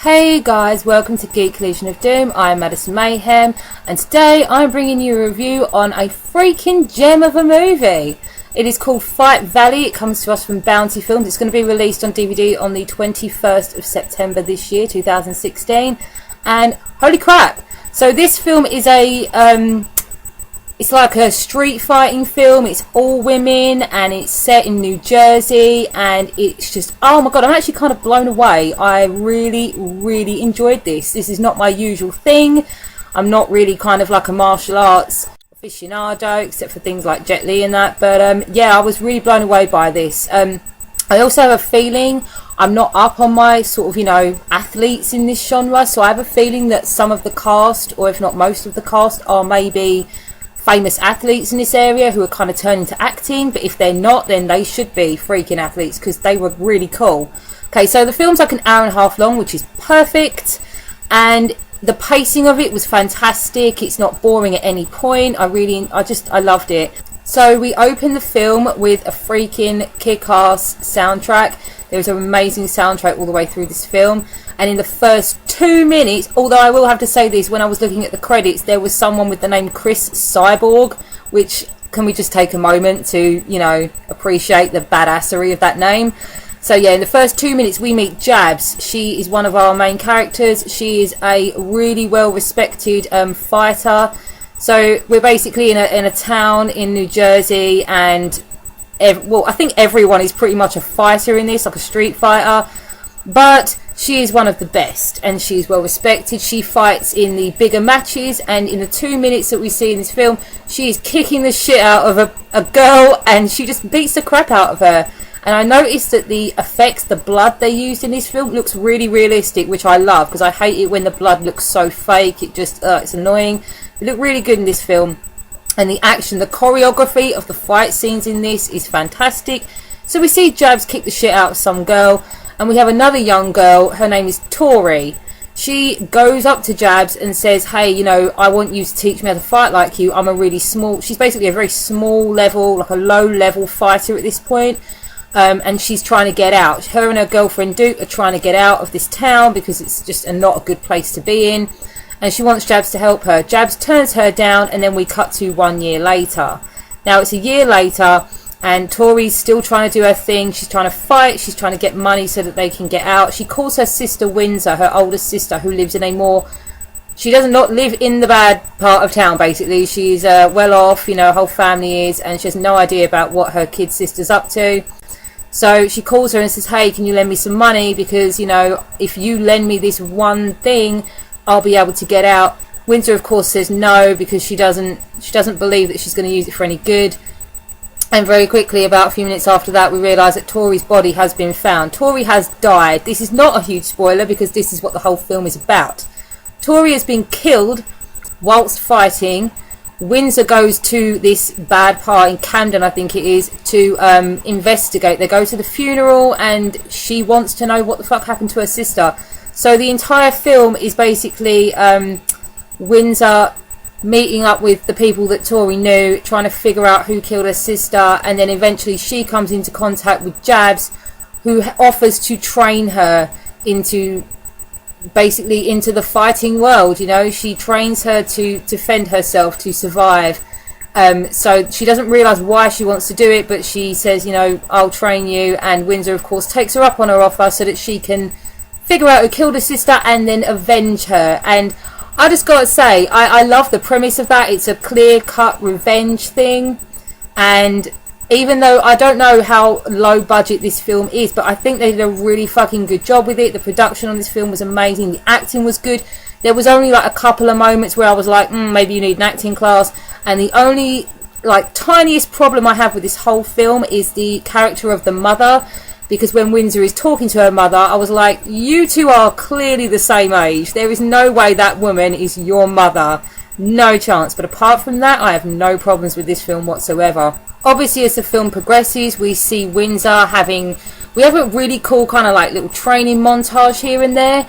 Hey guys, welcome to Geek Legion of Doom. I'm Madison Mayhem, and today I'm bringing you a review on a freaking gem of a movie. It is called Fight Valley. It comes to us from Bounty Films. It's going to be released on DVD on the 21st of September this year, 2016. And holy crap! So this film is it's like a street fighting film. It's all women and it's set in New Jersey, and it's just, oh my god, I'm actually kind of blown away. I really enjoyed this. This is not my usual thing. I'm not really kind of like a martial arts aficionado, except for things like Jet Li and that, but yeah, I was really blown away by this. I also have a feeling I'm not up on my sort of, athletes in this genre, so I have a feeling that some of the cast, or if not most of the cast, are maybe famous athletes in this area who are kind of turning to acting, but if they're not, then they should be freaking athletes because they were really cool. Okay, so the film's like an hour and a half long, which is perfect, and the pacing of it was fantastic. It's not boring at any point. I loved it. So we open the film with a freaking kick-ass soundtrack. There's an amazing soundtrack all the way through this film. And in the first 2 minutes, although I will have to say this, when I was looking at the credits, there was someone with the name Chris Cyborg, which, can we just take a moment to, appreciate the badassery of that name? So yeah, in the first 2 minutes, we meet Jabs. She is one of our main characters. She is a really well-respected fighter. So we're basically in a town in New Jersey, and I think everyone is pretty much a fighter in this, like a street fighter. But she is one of the best, and she's well respected. She fights in the bigger matches, and in the 2 minutes that we see in this film, she is kicking the shit out of a girl, and she just beats the crap out of her. And I noticed that the effects, the blood they used in this film, looks really realistic, which I love, because I hate it when the blood looks so fake. It just, it's annoying. It looked really good in this film. And the action, the choreography of the fight scenes in this is fantastic. So we see Jabs kick the shit out of some girl, and we have another young girl. Her name is Tori. She goes up to Jabs and says, hey, I want you to teach me how to fight like you. I'm a really small... She's basically a very small level, like a low-level fighter at this point. And she's trying to get out. Her and her girlfriend Duke are trying to get out of this town because it's just not a good place to be in. And she wants Jabs to help her. Jabs turns her down, and then we cut to 1 year later. Now, it's a year later, and Tori's still trying to do her thing. She's trying to fight. She's trying to get money so that they can get out. She calls her sister Windsor, her older sister, who lives in a more... She does not live in the bad part of town, basically. She's well off, her whole family is, and she has no idea about what her kid sister's up to. So she calls her and says, hey, can you lend me some money? Because, if you lend me this one thing, I'll be able to get out. Windsor, of course, says no, because she doesn't believe that she's going to use it for any good. And very quickly, about a few minutes after that, we realise that Tori's body has been found. Tori has died. This is not a huge spoiler, because this is what the whole film is about. Tori has been killed whilst fighting. Windsor goes to this bad part in Camden, I think it is, to investigate. They go to the funeral, and she wants to know what the fuck happened to her sister. So the entire film is basically Windsor meeting up with the people that Tori knew, trying to figure out who killed her sister, and then eventually she comes into contact with Jabs, who offers to train her into the fighting world. She trains her to defend herself, to survive. So she doesn't realise why she wants to do it, but she says, I'll train you, and Windsor, of course, takes her up on her offer so that she can figure out who killed her sister and then avenge her. And I just gotta say, I love the premise of that. It's a clear-cut revenge thing, and even though I don't know how low budget this film is, but I think they did a really fucking good job with it. The production on this film was amazing. The acting was good. There was only like a couple of moments where I was like, maybe you need an acting class. And the only tiniest problem I have with this whole film is the character of the mother. Because when Windsor is talking to her mother, I was like, you two are clearly the same age. There is no way that woman is your mother. No chance. But apart from that, I have no problems with this film whatsoever. Obviously, as the film progresses, we see Windsor we have a really cool kind of little training montage here and there.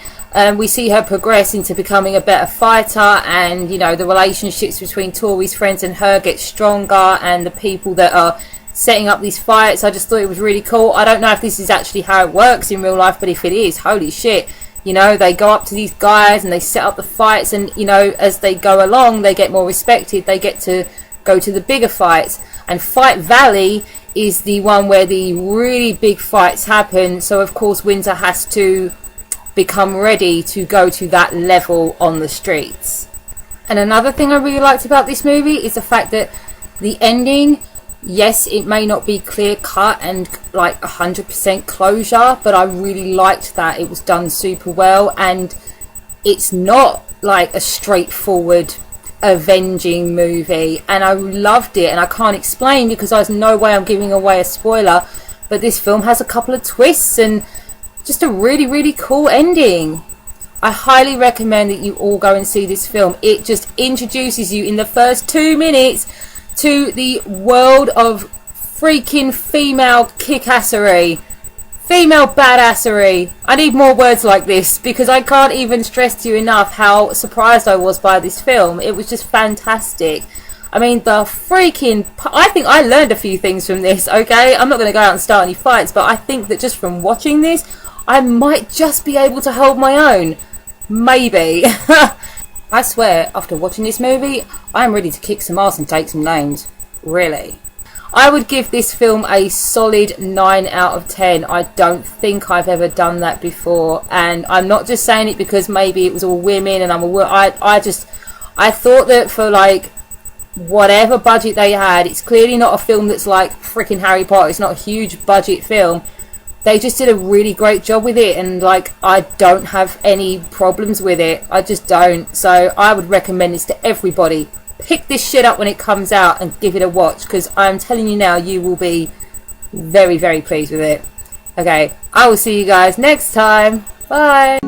We see her progress into becoming a better fighter, and, the relationships between Tori's friends and her get stronger, and the people that are setting up these fights. I just thought it was really cool. I don't know if this is actually how it works in real life, but if it is, holy shit, You know, they go up to these guys and they set up the fights, and you know, as they go along, they get more respected. They get to go to the bigger fights. And Fight Valley is the one where the really big fights happen. So of course Windsor has to become ready to go to that level on the streets. And another thing I really liked about this movie is the fact that the ending, yes, it may not be clear cut and like 100% closure, but I really liked that it was done super well, and it's not like a straightforward avenging movie, and I loved it. And I can't explain because there's no way I'm giving away a spoiler, but this film has a couple of twists and just a really cool ending. I highly recommend that you all go and see this film. It just introduces you in the first 2 minutes to the world of freaking female kickassery, female badassery. I need more words like this because I can't even stress to you enough how surprised I was by this film. It was just fantastic. I mean, the freaking... I think I learned a few things from this, okay? I'm not going to go out and start any fights, but I think that just from watching this, I might just be able to hold my own. Maybe. I swear, after watching this movie, I'm ready to kick some ass and take some names. Really. I would give this film a solid 9 out of 10. I don't think I've ever done that before. And I'm not just saying it because maybe it was all women and I thought that for like whatever budget they had, it's clearly not a film that's like freaking Harry Potter. It's not a huge budget film. They just did a really great job with it, and like I don't have any problems with it. I just don't. So I would recommend this to everybody. Pick this shit up when it comes out and give it a watch, because I'm telling you now, you will be very pleased with it. Okay, I will see you guys next time. Bye.